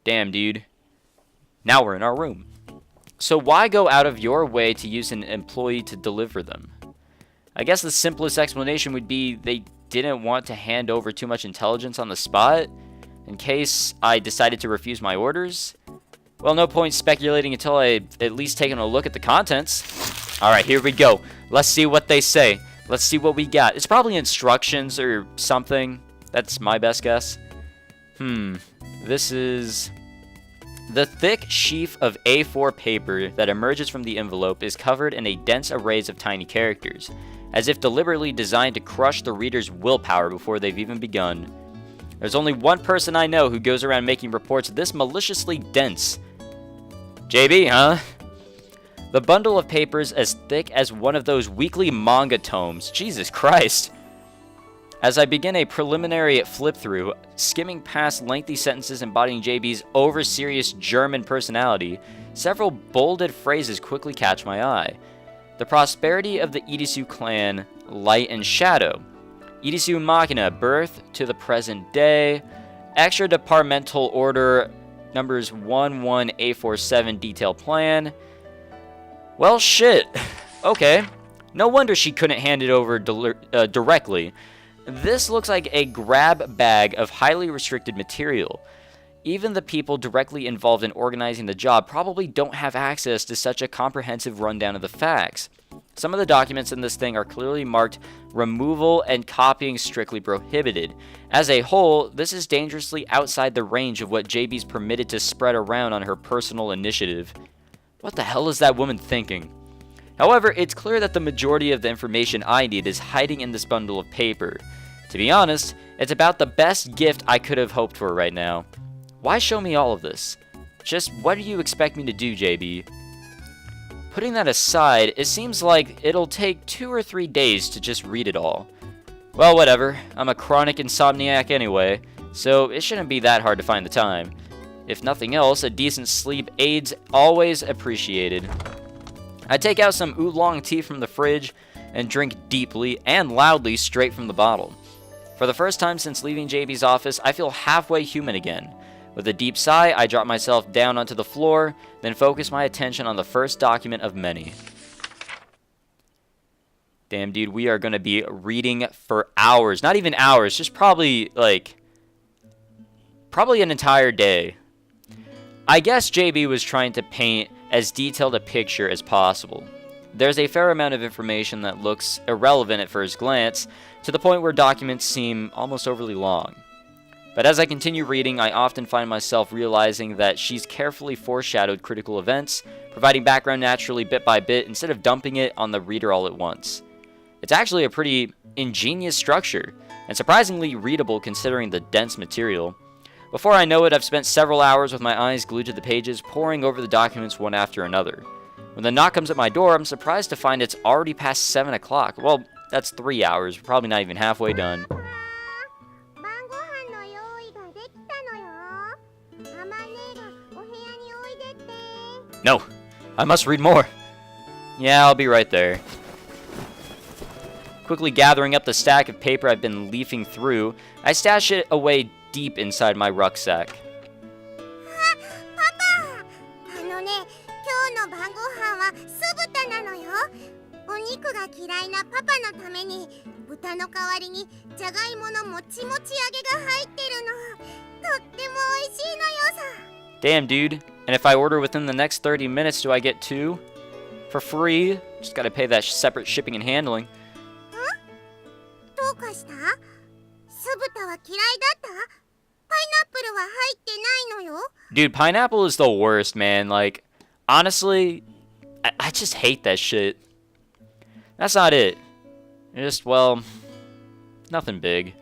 Damn, dude. Now we're in our room. So why go out of your way to use an employee to deliver them? I guess the simplest explanation would be they didn't want to hand over too much intelligence on the spot, in case I decided to refuse my orders. Well, no point speculating until I at least taken a look at the contents. Alright, here we go. Let's see what they say. Let's see what we got. It's probably instructions or something. That's my best guess. This is... The thick sheaf of A4 paper that emerges from the envelope is covered in a dense array of tiny characters, as if deliberately designed to crush the reader's willpower before they've even begun. There's only one person I know who goes around making reports this maliciously dense. JB, huh? The bundle of papers as thick as one of those weekly manga tomes. Jesus Christ. As I begin a preliminary flip-through, skimming past lengthy sentences embodying JB's over-serious German personality, several bolded phrases quickly catch my eye. The prosperity of the Irisu clan, light and shadow. Irisu Makina, birth to the present day. Extra departmental order numbers 11847 detail plan. Well, shit. Okay. No wonder she couldn't hand it over directly. This looks like a grab bag of highly restricted material. Even the people directly involved in organizing the job probably don't have access to such a comprehensive rundown of the facts. Some of the documents in this thing are clearly marked removal and copying strictly prohibited. As a whole, this is dangerously outside the range of what JB's permitted to spread around on her personal initiative. What the hell is that woman thinking? However, it's clear that the majority of the information I need is hiding in this bundle of paper. To be honest, it's about the best gift I could have hoped for right now. Why show me all of this? Just what do you expect me to do, JB? Putting that aside, it seems like it'll take 2 or 3 days to just read it all. Well, whatever. I'm a chronic insomniac anyway, so it shouldn't be that hard to find the time. If nothing else, a decent sleep aid's always appreciated. I take out some oolong tea from the fridge and drink deeply and loudly straight from the bottle. For the first time since leaving JB's office, I feel halfway human again. With a deep sigh, I drop myself down onto the floor, then focus my attention on the first document of many. Damn, dude, we are going to be reading for hours. Not even hours, just probably an entire day. I guess JB was trying to paint as detailed a picture as possible. There's a fair amount of information that looks irrelevant at first glance, to the point where documents seem almost overly long. But as I continue reading, I often find myself realizing that she's carefully foreshadowed critical events, providing background naturally bit by bit instead of dumping it on the reader all at once. It's actually a pretty ingenious structure, and surprisingly readable considering the dense material. Before I know it, I've spent several hours with my eyes glued to the pages, poring over the documents one after another. When the knock comes at my door, I'm surprised to find it's already past 7 o'clock. Well, that's 3 hours. We're probably not even halfway done. No, I must read more. Yeah, I'll be right there. Quickly gathering up the stack of paper I've been leafing through, I stash it away deep inside my rucksack. Damn, dude. And if I order within the next 30 minutes, do I get 2? For free? Just gotta pay that separate shipping and handling. Dude, pineapple is the worst, man. Like, honestly, I just hate that shit. That's not it. Just, well, nothing big.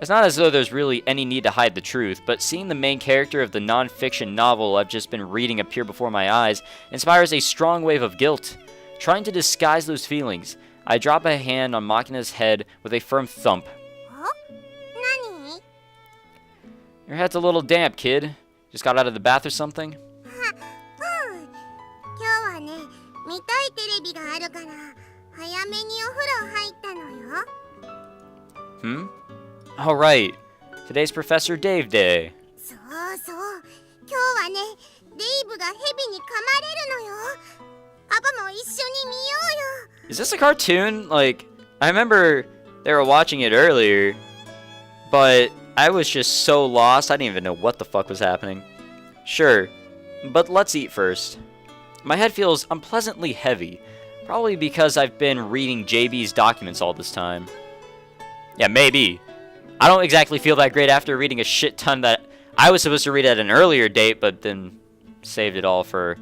It's not as though there's really any need to hide the truth, but seeing the main character of the non-fiction novel I've just been reading appear before my eyes inspires a strong wave of guilt. Trying to disguise those feelings, I drop a hand on Makina's head with a firm thump. Your head's a little damp, kid. Just got out of the bath or something? Oh, right. Today's Professor Dave Day. そうそう今日はねデイブがヘビに噛まれるのよパパも一緒に見ようよ Is this a cartoon? Like, I remember they were watching it earlier, but I was just so lost, I didn't even know what the fuck was happening. Sure, but let's eat first. My head feels unpleasantly heavy, probably because I've been reading JB's documents all this time. Yeah, maybe. I don't exactly feel that great after reading a shit ton that I was supposed to read at an earlier date, but then saved it all for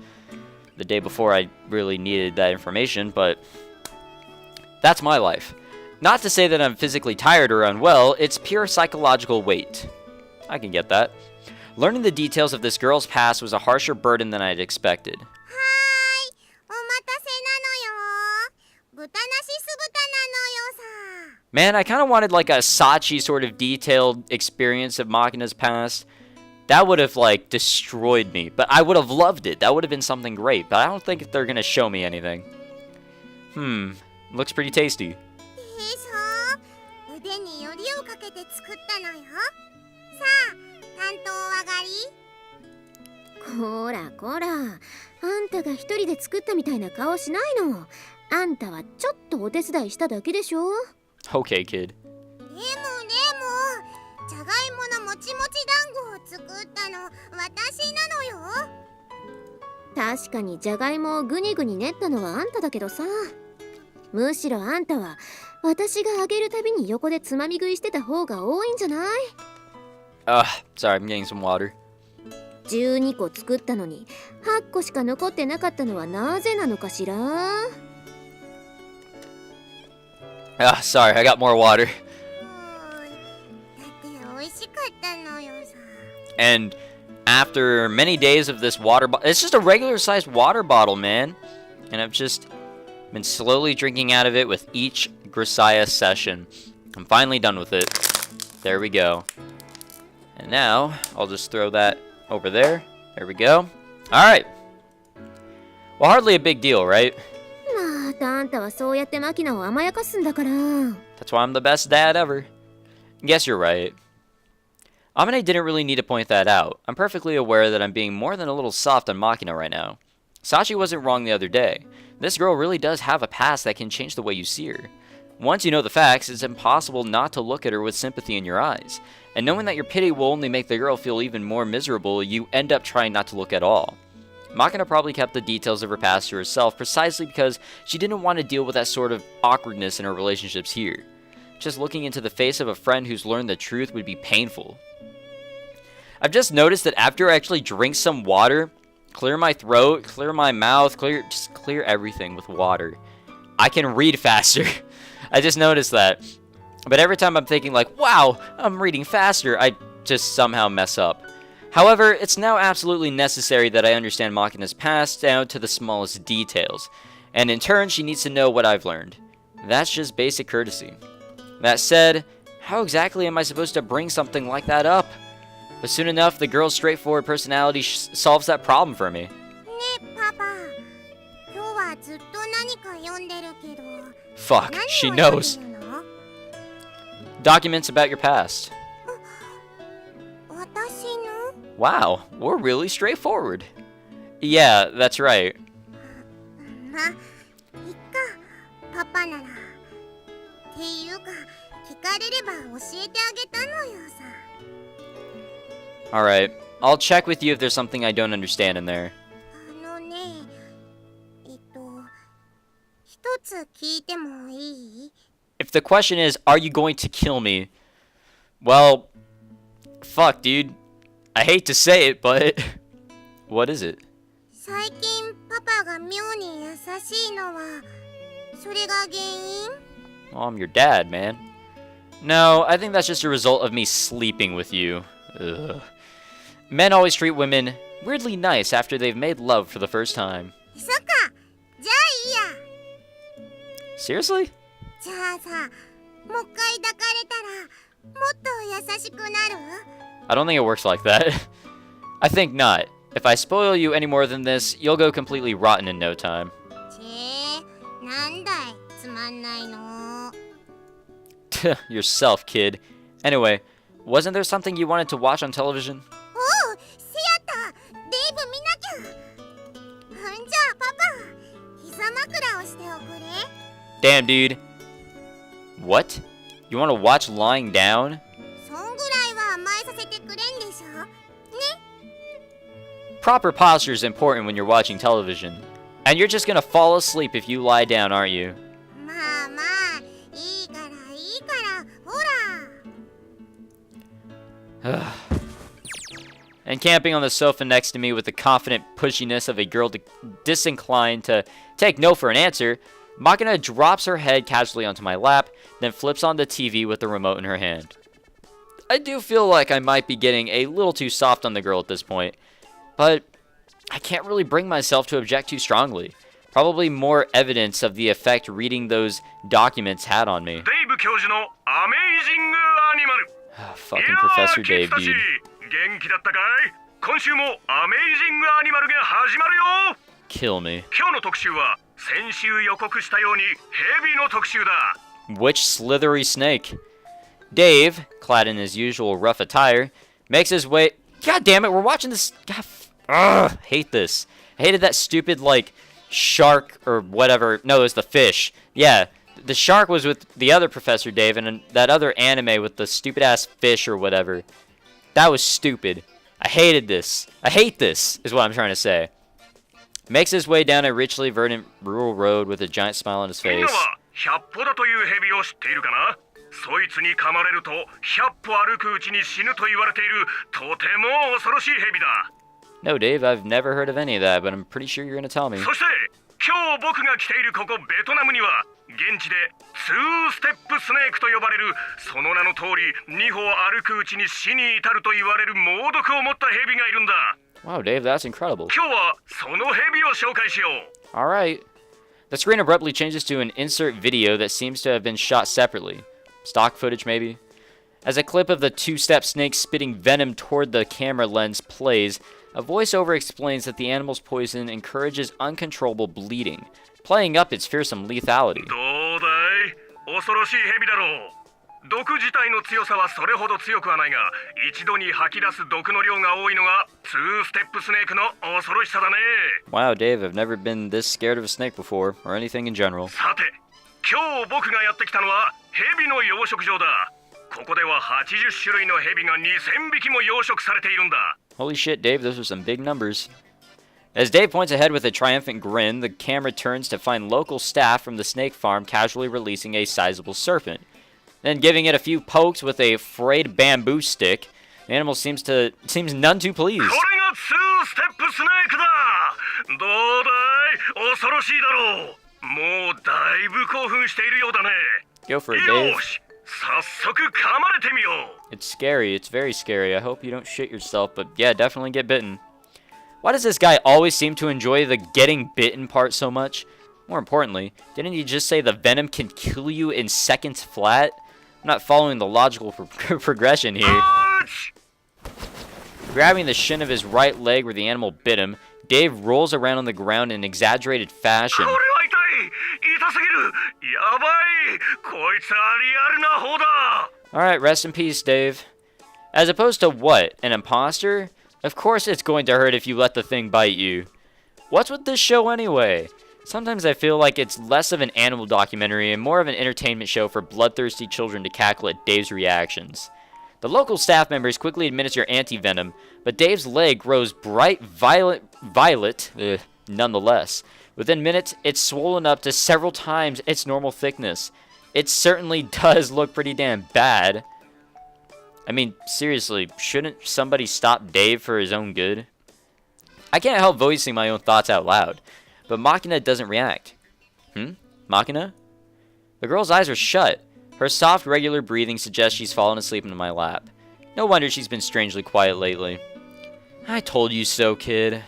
the day before I really needed that information, but that's my life. Not to say that I'm physically tired or unwell, it's pure psychological weight. I can get that. Learning the details of this girl's past was a harsher burden than I'd expected. はーいお待たせなのよ豚なし酢豚なのよさ Man, I kind of wanted like a Sachi sort of detailed experience of Makina's past. That would have like destroyed me, but I would have loved it. That would have been something great, but I don't think they're gonna show me anything. Looks pretty tasty. へそう腕によりをかけて作ったのよさあ担当上がりこらこらあんたが一人で作ったみたいな顔しないのあんたはちょっとお手伝いしただけでしょ Okay, kid. でもじゃがいものもちもち団子を作ったの私なのよ確かにじゃがいもをぐにぐに練ったのはあんただけどさむしろあんたは私があげるたびに横でつまみ食いしてた方が多いんじゃない Sorry, I'm getting some water. 12個作ったのに8個しか残ってなかったのはなぜなのかしら Sorry, I got more water. だって美味しかったのよさ And after many days of this water bottle, it's just a regular sized water bottle, man. And I've just been slowly drinking out of it with each Grisaia session. I'm finally done with it. There we go. And now, I'll just throw that over there. There we go. Alright. Well, hardly a big deal, right? またあんたはそうやってマキナを甘やかすんだから That's why I'm the best dad ever. Guess you're right. Amane didn't really need to point that out. I'm perfectly aware that I'm being more than a little soft on Makina right now. Sachi wasn't wrong the other day. This girl really does have a past that can change the way you see her. Once you know the facts, it's impossible not to look at her with sympathy in your eyes. And knowing that your pity will only make the girl feel even more miserable, you end up trying not to look at all. Makina probably kept the details of her past to herself precisely because she didn't want to deal with that sort of awkwardness in her relationships here. Just looking into the face of a friend who's learned the truth would be painful. I've just noticed that after I actually drink some water, clear my throat, clear my mouth, just clear everything with water, I can read faster. I just noticed that. But every time I'm thinking like, wow, I'm reading faster, I just somehow mess up. However, it's now absolutely necessary that I understand Makina's past down to the smallest details. And in turn, she needs to know what I've learned. That's just basic courtesy. That said, how exactly am I supposed to bring something like that up? But soon enough, the girl's straightforward personality solves that problem for me. ねえパパ今日はずっと何か読んでるけど Fuck, she knows. 何を読んでるの Documents about your past. 私の Wow, we're really straightforward. Yeah, that's right. まいっかパパならっていうか聞かれれば教えてあげたのよさ Alright, I'll check with you if there's something I don't understand in there. あのね一つ聞いてもいい If the question is, are you going to kill me? Well, fuck, dude. I hate to say it, but what is it? 最近パパが妙に優しいのはそれが原因 Well, I'm your dad, man. No, I think that's just a result of me sleeping with you. Ugh. Men always treat women weirdly nice after they've made love for the first time. そっかじゃあいいや Seriously? じゃあさもう一回抱かれたらもっと優しくなる I don't think it works like that. I think not. If I spoil you any more than this, you'll go completely rotten in no time. ちなんだいつまんないの Yourself, kid. Anyway, wasn't there something you wanted to watch on television? おう、せやった。デイブ見なきゃ。んじゃあパパ、膝枕をしておくれ。 Damn, dude. What? You want to watch lying down? そんぐらいは甘えさせてくれんでしょ。ね。 Proper posture is important when you're watching television. And you're just gonna fall asleep if you lie down, aren't you? まあまあ、いいからいいから、ほら。And camping on the sofa next to me with the confident pushiness of a girl disinclined to take no for an answer, Makina drops her head casually onto my lap, then flips on the TV with the remote in her hand. I do feel like I might be getting a little too soft on the girl at this point, but I can't really bring myself to object too strongly. Probably more evidence of the effect reading those documents had on me. Fucking Professor Dave, dude. 元気だったかい？今週もアメイジングアニマルが始まるよ。 Kill me. 今日の特集は先週予告したようにヘビの特集だ。 Which slithery snake? Dave, clad in his usual rough attire, makes his way. God damn it, we're watching this. God, ugh, hate this. I hated that stupid, like, shark or whatever. No, it was the fish. Yeah, the shark was with the other Professor Dave, and that other anime with the stupid ass fish or whatever. That was stupid. I hated this. I hate this, is what I'm trying to say. Makes his way down a richly verdant rural road with a giant smile on his みんな face. は100歩だというヘビを知っているかな？そいつに噛まれると100歩歩くうちに死ぬと言われているとても恐ろしいヘビだ。 No, Dave, I've never heard of any of that, but I'm pretty sure you're gonna tell me. そして今日僕が来ているここベトナムには現地で2ステップスネークと呼ばれるその名の通り2歩歩くうちに死に至ると言われる猛毒を持ったヘビがいるんだ。 Wow, Dave, that's incredible. 今日はそのヘビを紹介しよう。 Alright. The screen abruptly changes to an insert video that seems to have been shot separately. Stock footage, maybe? As a clip of the two-step snake spitting venom toward the camera lens plays, a voiceover explains that the animal's poison encourages uncontrollable bleeding, playing up its fearsome lethality. どうだい？恐ろしいヘビだろう。毒自体の強さはそれほど強くはないが、一度に吐き出す毒の量が多いのが2ステップスネークの恐ろしさだね。 Wow, Dave, I've never been this scared of a snake before, or anything in general. さて、今日僕がやってきたのはヘビの養殖場だ。ここでは80種類のヘビが2000匹も養殖されているんだ。 Holy shit, Dave, those are some big numbers. As Dave points ahead with a triumphant grin, the camera turns to find local staff from the snake farm casually releasing a sizable serpent. Then giving it a few pokes with a frayed bamboo stick, the animal seems none too pleased. これが2ステップスネークだ。どうだい？恐ろしいだろう。もうだいぶ興奮しているようだね。 Go for it, Dave. よし、早速噛まれてみよう。 It's scary. It's very scary. I hope you don't shit yourself, but yeah, definitely get bitten. Why does this guy always seem to enjoy the getting bitten part so much? More importantly, didn't he just say the venom can kill you in seconds flat? I'm not following the logical progression here. Ouch! Grabbing the shin of his right leg where the animal bit him, Dave rolls around on the ground in exaggerated fashion. これは痛い。痛すぎる。やばい。こいつはリアルな方だ。 Alright, rest in peace, Dave. As opposed to what? An imposter? Of course it's going to hurt if you let the thing bite you. What's with this show anyway? Sometimes I feel like it's less of an animal documentary and more of an entertainment show for bloodthirsty children to cackle at Dave's reactions. The local staff members quickly administer anti-venom, but Dave's leg grows bright violet nonetheless. Within minutes, it's swollen up to several times its normal thickness. It certainly does look pretty damn bad. I mean, seriously, shouldn't somebody stop Dave for his own good? I can't help voicing my own thoughts out loud, but Makina doesn't react. Makina? The girl's eyes are shut. Her soft, regular breathing suggests she's fallen asleep into my lap. No wonder she's been strangely quiet lately. I told you so, kid.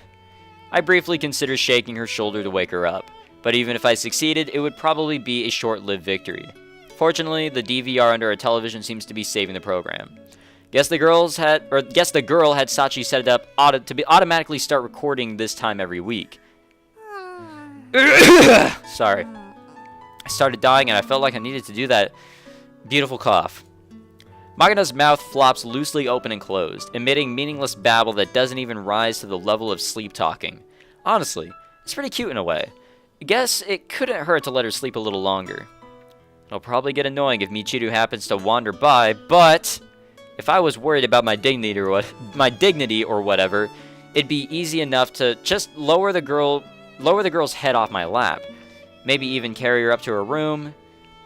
I briefly consider shaking her shoulder to wake her up, but even if I succeeded, it would probably be a short-lived victory. Fortunately, the DVR under our television seems to be saving the program. Guess the girl had Sachi set it up to automatically start recording this time every week. Sorry. I started dying and I felt like I needed to do that beautiful cough. Makina's mouth flops loosely open and closed, emitting meaningless babble that doesn't even rise to the level of sleep talking. Honestly, it's pretty cute in a way. I guess it couldn't hurt to let her sleep a little longer. It'll probably get annoying if Michiru happens to wander by, but if I was worried about my dignity or whatever, it'd be easy enough to just lower the girl's head off my lap. Maybe even carry her up to her room.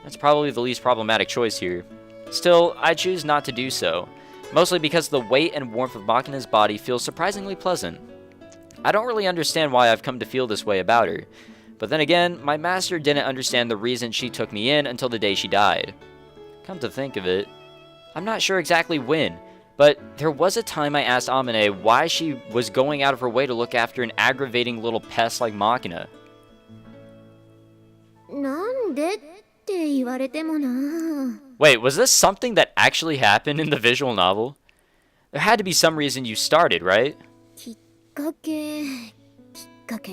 That's probably the least problematic choice here. Still, I choose not to do so, mostly because the weight and warmth of Makina's body feels surprisingly pleasant. I don't really understand why I've come to feel this way about her, but then again, my master didn't understand the reason she took me in until the day she died. Come to think of it, I'm not sure exactly when, but there was a time I asked Amane why she was going out of her way to look after an aggravating little pest like Makina. なんでって言われてもな。 Wait, was this something that actually happened in the visual novel? There had to be some reason you started, right? きっかけ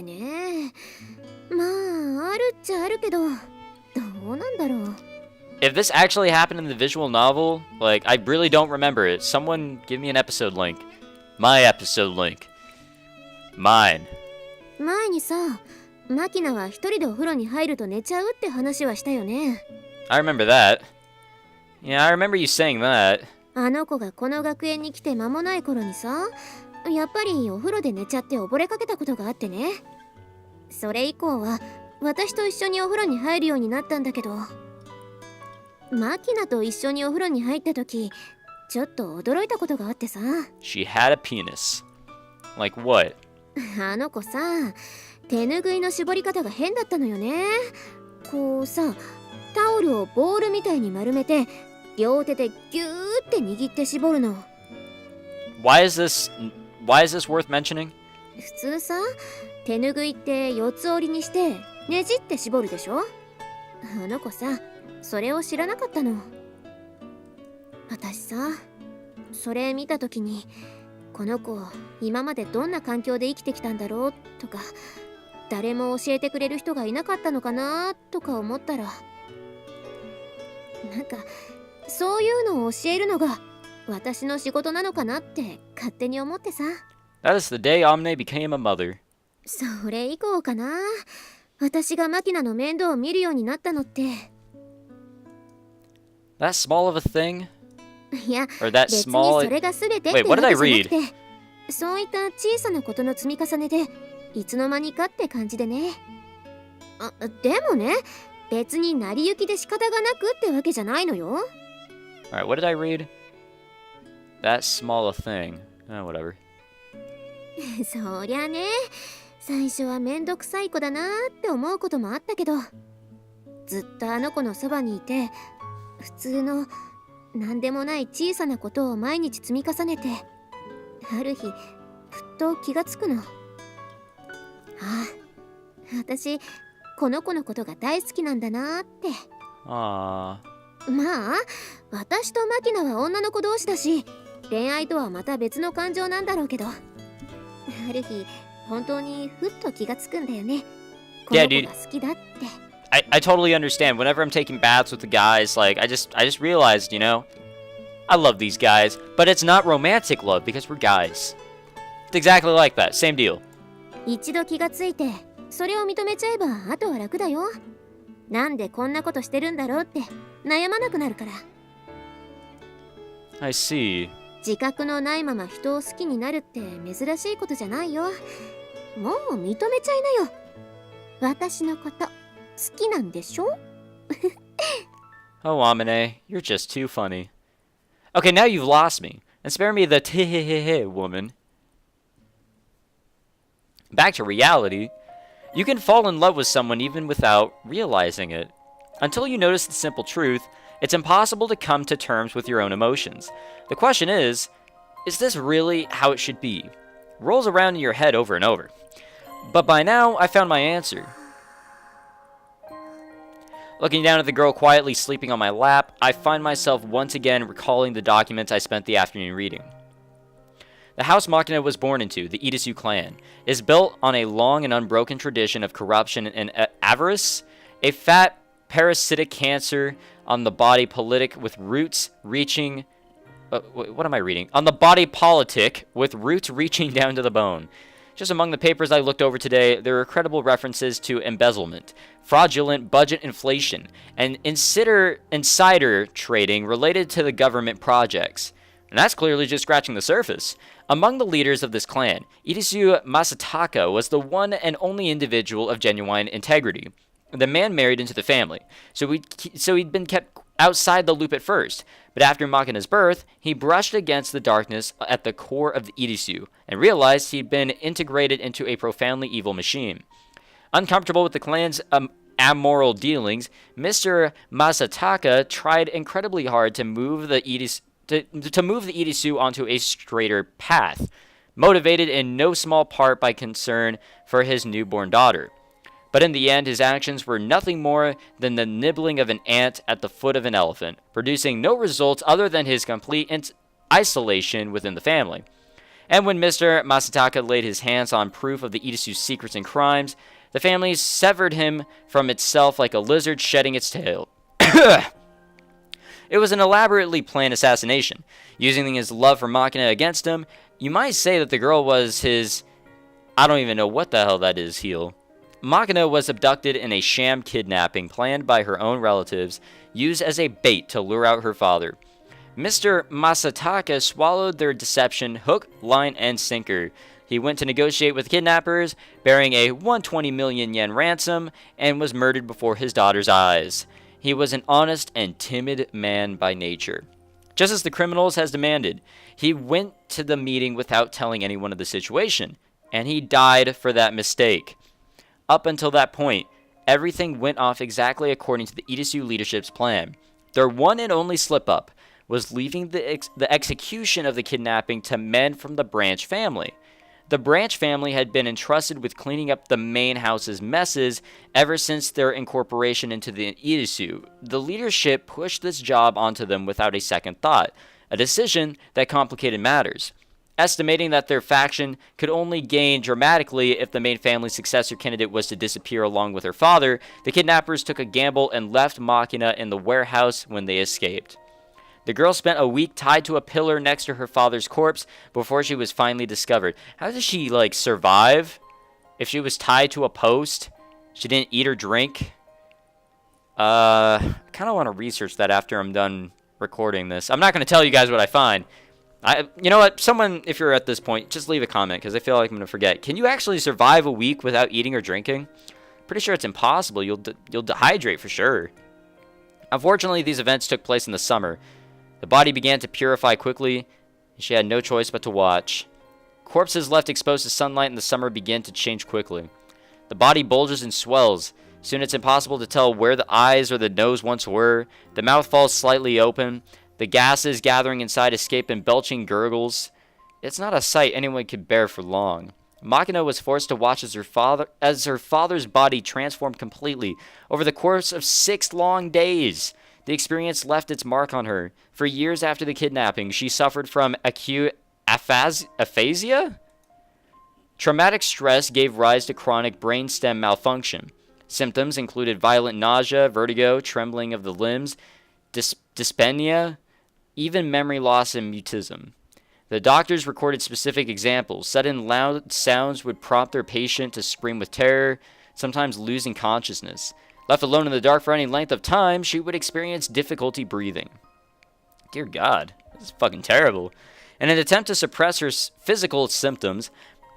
ね。まあ、あるっちゃあるけど、どうなんだろう。 If this actually happened in the visual novel, like, I really don't remember it. Someone give me an episode link. My episode link. Mine. 前にさ、マキナは一人でお風呂に入ると寝ちゃうって話はしたよね。 I remember that. Yeah, I remember you saying that. あの子がこの学園に来て間もない頃にさ、やっぱりお風呂で寝ちゃって溺れかけたことがあってね。それ以降は私と一緒にお風呂に入るようになったんだけど、マキナと一緒にお風呂に入った時、ちょっと驚いたことがあってさ。 She had a penis. Like what? あの子さ、手ぬぐいの絞り方が変だったのよね。こうさ、タオルをボールみたいに丸めて、両手でギューって握って絞るの。 Why is this worth mentioning? 普通さ、手ぬぐいって四つ折りにしてねじって絞るでしょ。あの子さ、それを知らなかったの。私さ、それ見た時に、この子今までどんな環境で生きてきたんだろうとか、誰も教えてくれる人がいなかったのかなとか思ったら、なんかそういうのを教えるのが私の仕事なのかなって勝手に思ってさ。 That is the day Amane became a mother. それ以降かな、私がマキナの面倒を見るようになったのって。 That small of a thing? いや、 Or that 別に small... それが全てって Wait, わ what け did じ I ゃなく read? て、そういった小さなことの積み重ねでいつの間にかって感じでね。でもね、別に成り行きで仕方がなくってわけじゃないのよ。 Alright, what did I read? That small a thing. Whatever. そりゃね、最初はめんどくさい子だなって思うこともあったけど、ずっとあの子のそばにいて、普通のなんでもない小さなことを毎日積み重ねて、ある日ふっと気がつくの。ああ、私この子のことが大好きなんだなって。 Aww. まあ、私とマキナは女の子同士だし、恋愛とはまた別の感情なんだろうけど、ある日本当にふっと気がつくんだよね。この子が好きだって。 I totally understand. Whenever I'm taking baths with the guys, like, I just realized, you know, I love these guys, but it's not romantic love because we're guys. It's exactly like that. Same deal. 一度気がついて、それを認めちゃえばあとは楽だよ。なんでこんなことしてるんだろうって悩まなくなるから。 I see. 自覚のないまま人を好きになるって珍しいことじゃないよ。もう認めちゃいなよ。私のこと好きなんでしょ？ Oh, Amane, you're just too funny. Okay, now you've lost me. And spare me the tee woman. Back to reality. You can fall in love with someone even without realizing it. Until you notice the simple truth, it's impossible to come to terms with your own emotions. The question is this really how it should be? Rolls around in your head over and over. But by now, I found my answer. Looking down at the girl quietly sleeping on my lap, I find myself once again recalling the documents I spent the afternoon reading. The house Makina was born into, the Itasu clan, is built on a long and unbroken tradition of corruption and avarice, a fat parasitic cancer on the body politic with roots reaching what am I reading? On the body politic, with roots reaching down to the bone. Just among the papers I looked over today, there are credible references to embezzlement, fraudulent budget inflation, and insider trading related to the government projects. And that's clearly just scratching the surface. Among the leaders of this clan, Irisu Masataka was the one and only individual of genuine integrity. The man married into the family, so he'd been kept outside the loop at first, but after Makina's birth, he brushed against the darkness at the core of the Irisu, and realized he'd been integrated into a profoundly evil machine. Uncomfortable with the clan's amoral dealings, Mr. Masataka tried incredibly hard to move the Irisu onto a straighter path, motivated in no small part by concern for his newborn daughter. But in the end, his actions were nothing more than the nibbling of an ant at the foot of an elephant, producing no results other than his complete isolation within the family. And when Mr. Masataka laid his hands on proof of the Irisu's secrets and crimes, the family severed him from itself like a lizard shedding its tail. It was an elaborately planned assassination. Using his love for Makina against him, you might say that the girl was his... I don't even know what the hell that is, heel. Makina was abducted in a sham kidnapping planned by her own relatives, used as a bait to lure out her father. Mr. Masataka swallowed their deception hook, line, and sinker. He went to negotiate with kidnappers, bearing a 120 million yen ransom, and was murdered before his daughter's eyes. He was an honest and timid man by nature. Just as the criminals has demanded, he went to the meeting without telling anyone of the situation, and he died for that mistake. Up until that point, everything went off exactly according to the Irisu leadership's plan. Their one and only slip-up was leaving the execution of the kidnapping to men from the Branch family. The Branch family had been entrusted with cleaning up the main house's messes ever since their incorporation into the Irisu. The leadership pushed this job onto them without a second thought, a decision that complicated matters. Estimating that their faction could only gain dramatically if the main family's successor candidate was to disappear along with her father, the kidnappers took a gamble and left Makina in the warehouse when they escaped. The girl spent a week tied to a pillar next to her father's corpse before she was finally discovered. How does she, survive? If she was tied to a post? She didn't eat or drink? I kind of want to research that after I'm done recording this. I'm not going to tell you guys what I find. You know what? Someone, if you're at this point, just leave a comment because I feel like I'm going to forget. Can you actually survive a week without eating or drinking? Pretty sure it's impossible. You'll dehydrate for sure. Unfortunately, these events took place in the summer. The body began to purify quickly, and she had no choice but to watch. Corpses left exposed to sunlight in the summer began to change quickly. The body bulges and swells. Soon it's impossible to tell where the eyes or the nose once were. The mouth falls slightly open. The gases gathering inside escape in belching gurgles. It's not a sight anyone could bear for long. Makina was forced to watch as her father's body transformed completely over the course of 6 long days. The experience left its mark on her. For years after the kidnapping, she suffered from acute aphasia? Traumatic stress gave rise to chronic brainstem malfunction. Symptoms included violent nausea, vertigo, trembling of the limbs, dyspnea, even memory loss and mutism. The doctors recorded specific examples. Sudden loud sounds would prompt their patient to scream with terror, sometimes losing consciousness. Left alone in the dark for any length of time, she would experience difficulty breathing. Dear God, this is fucking terrible. In an attempt to suppress her physical symptoms,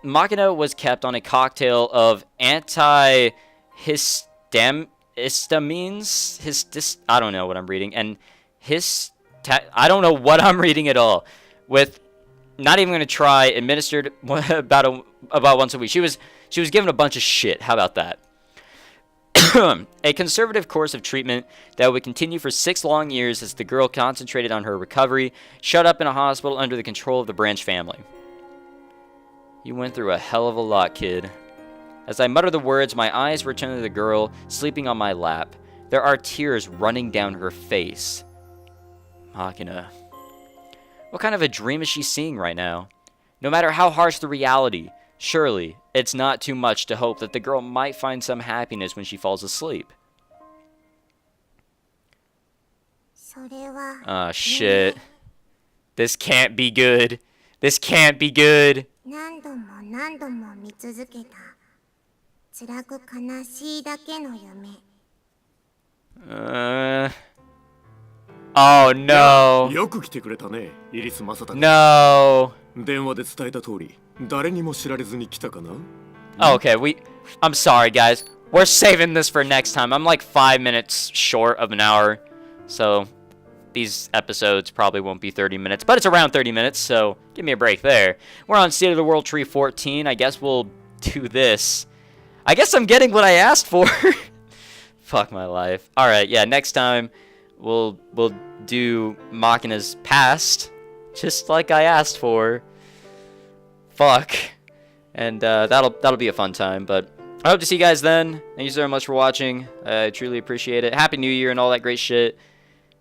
Makina was kept on a cocktail of antihistamines, I don't know what I'm reading, and I don't know what I'm reading at all. With not even going to try, administered about once a week. She was given a bunch of shit. How about that? A conservative course of treatment that would continue for 6 long years as the girl concentrated on her recovery, shut up in a hospital under the control of the Branch family. You went through a hell of a lot, kid. As I mutter the words, my eyes return to the girl sleeping on my lap. There are tears running down her face. Makina. What kind of a dream is she seeing right now? No matter how harsh the reality, surely it's not too much to hope that the girl might find some happiness when she falls asleep. Ah, shit. This can't be good. This can't be good. 何度も何度も見続けた辛く悲しいだけの夢 Oh no. よく来てくれたね、イリス・マサタ。 No. 電話で伝えた通り、誰にも知られずに来たかな。 Okay, I'm sorry, guys. We're saving this for next time. I'm like 5 minutes short of an hour. So, these episodes probably won't be 30 minutes. But it's around 30 minutes, so give me a break there. We're on State of the World Tree 14. I guess we'll do this. I guess I'm getting what I asked for. Fuck my life. Alright, yeah, next time we'll do Makina's past. Just like I asked for. Fuck. And that'll be a fun time, but I hope to see you guys then. Thank you so much for watching. I truly appreciate it. Happy New Year and all that great shit.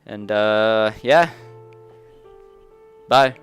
And yeah. Bye.